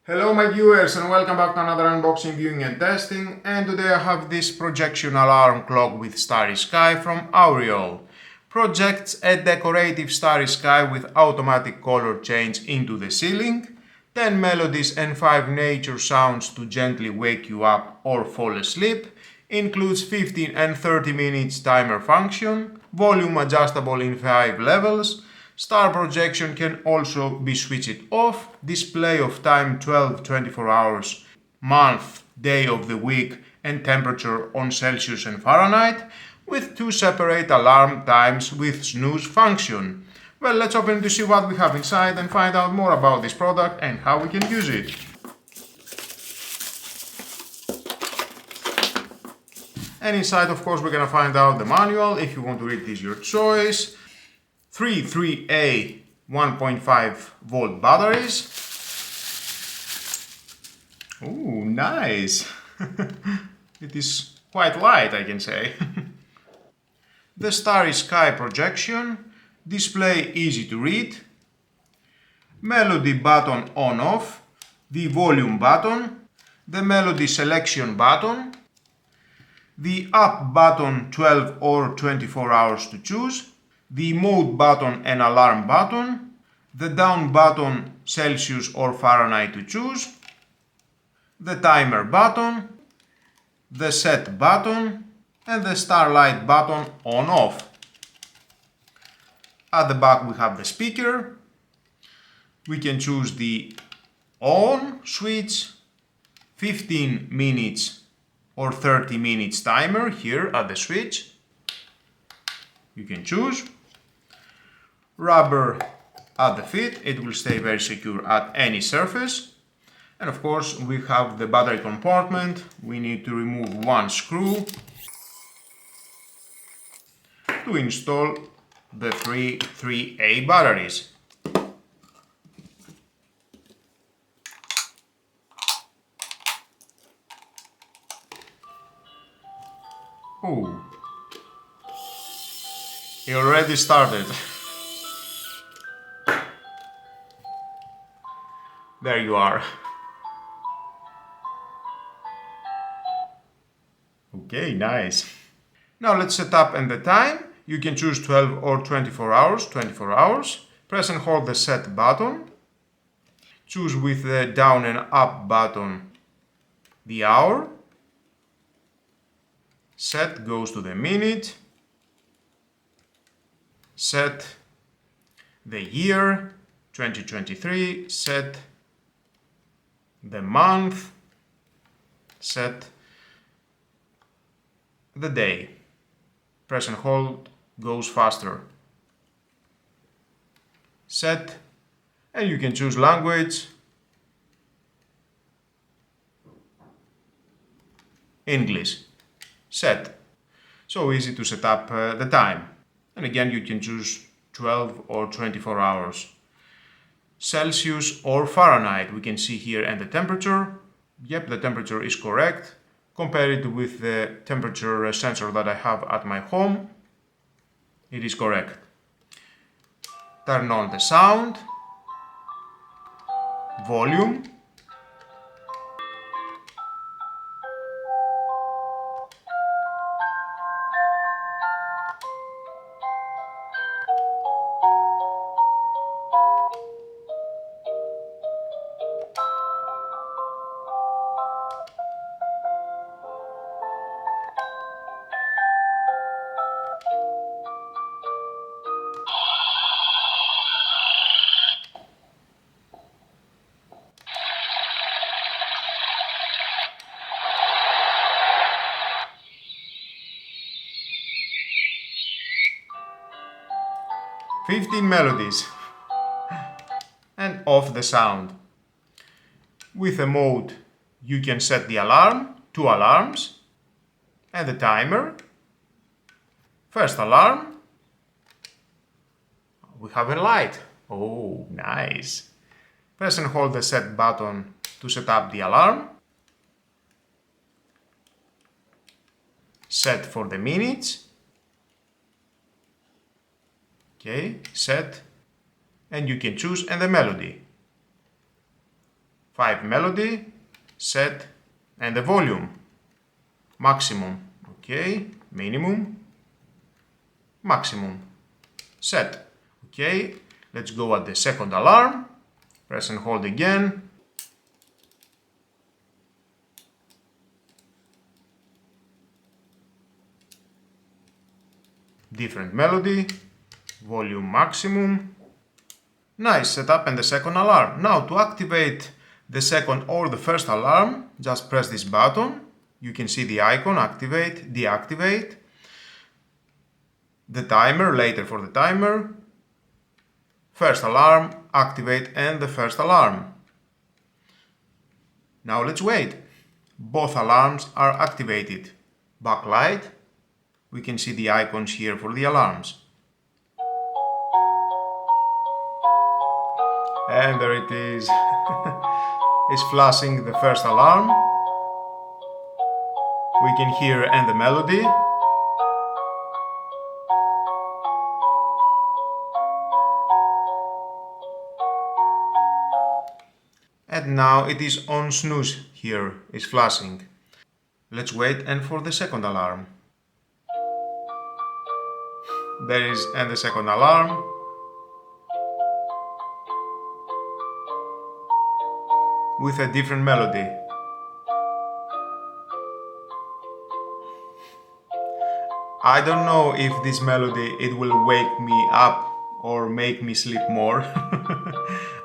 Hello my viewers and welcome back to another unboxing, viewing and testing, and today I have this projection alarm clock with Starry Sky from AURIOL. Projects a decorative starry sky with automatic color change into the ceiling, 10 melodies and 5 nature sounds to gently wake you up or fall asleep, includes 15 and 30 minutes timer function, volume adjustable in 5 levels. Star projection can also be switched off, display of time 12-24 hours, month, day of the week and temperature on Celsius and Fahrenheit, with 2 separate alarm times with snooze function. Well, let's open to see what we have inside and find out more about this product and how we can use it. And inside, of course, we're gonna find out the manual. If you want to read this, your choice. 3A 1.5 volt batteries. Ooh, nice. It is quite light, I can say. The Starry Sky projection, display easy to read, melody button on off, the volume button, the melody selection button, the up button 12 or 24 hours to choose, the mode button and alarm button, the down button Celsius or Fahrenheit to choose, the timer button, the set button and the starlight button on off. At the back we have the speaker. We can choose the on switch, 15 minutes or 30 minutes timer here at the switch. You can choose. Rubber at the feet, it will stay very secure at any surface. And of course we have the battery compartment. We need to remove one screw to install the three 3A batteries. Oh, it already started. There you are. Okay, nice. Now let's set up and the time. You can choose 12 or 24 hours, 24 hours. Press and hold the set button. Choose with the down and up button the hour. Set goes to the minute. Set the year, 2023. Set the month, set the day. Press and hold goes faster. Set, and you can choose language, English. Set. So easy to set up the time. And again, you can choose 12 or 24 hours. Celsius or Fahrenheit, we can see here, and the temperature. Yep, the temperature is correct. Compare it with the temperature sensor that I have at my home. It is correct. Turn on the sound, volume, .15 melodies, and off the sound. With a mode, you can set the alarm, 2 alarms, and the timer. First alarm, we have a light. Oh, nice. Press and hold the set button to set up the alarm. Set for the minutes. Okay, set, and you can choose and the melody. 5 melody, set, and the volume. Maximum, okay, minimum, maximum, set. Okay, let's go at the second alarm, press and hold again. Different melody, volume maximum. Nice setup and the second alarm. Now to activate the second or the first alarm, just press this button. You can see the icon, activate, deactivate. The timer, later for the timer. First alarm, activate, and the first alarm. Now let's wait. Both alarms are activated. Backlight. We can see the icons here for the alarms. And there it is. It's flashing the first alarm. We can hear and the melody. And now it is on snooze here, is flashing. Let's wait and for the second alarm. There is and the second alarm. With a different melody. I don't know if this melody it will wake me up or make me sleep more.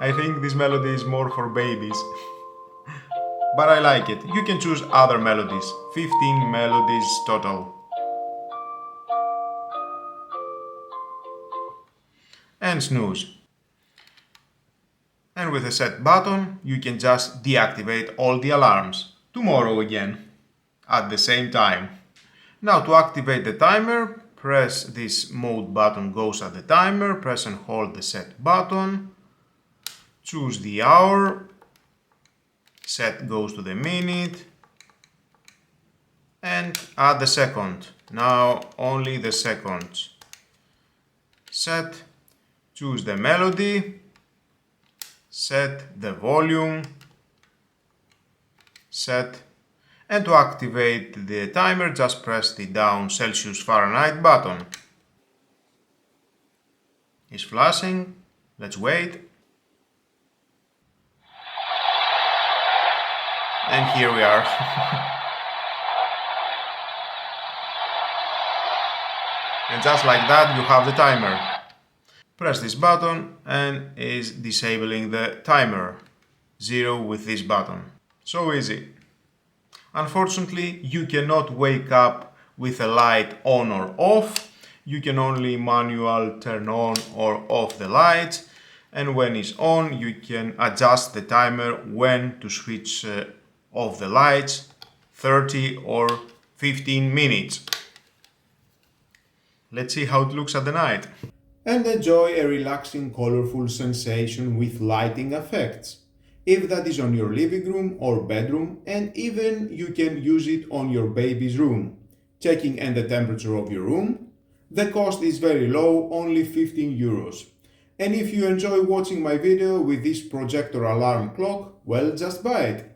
I think this melody is more for babies. But I like it. You can choose other melodies. 15 melodies total. And snooze. And with a set button, you can just deactivate all the alarms. Tomorrow again, at the same time. Now to activate the timer, press this mode button goes at the timer, press and hold the set button, choose the hour, set goes to the minute, and add the second. Now only the seconds. Set, choose the melody, set the volume, set, and to activate the timer just press the down Celsius Fahrenheit button. It's flashing, let's wait. And here we are. And just like that you have the timer. Press this button and is disabling the timer. 0 with this button. So easy. Unfortunately, you cannot wake up with a light on or off. You can only manual turn on or off the lights. And when it's on, you can adjust the timer when to switch off the lights, 30 or 15 minutes. Let's see how it looks at the night. And enjoy a relaxing, colorful sensation with lighting effects. If that is on your living room or bedroom, and even you can use it on your baby's room. Checking and the temperature of your room. The cost is very low, only 15 euros. And if you enjoy watching my video with this projector alarm clock, well, just buy it.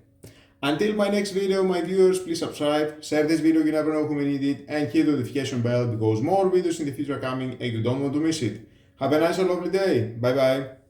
Until my next video, my viewers, please subscribe, share this video, you never know who may need it, and hit the notification bell because more videos in the future are coming and you don't want to miss it. Have a nice and lovely day. Bye bye.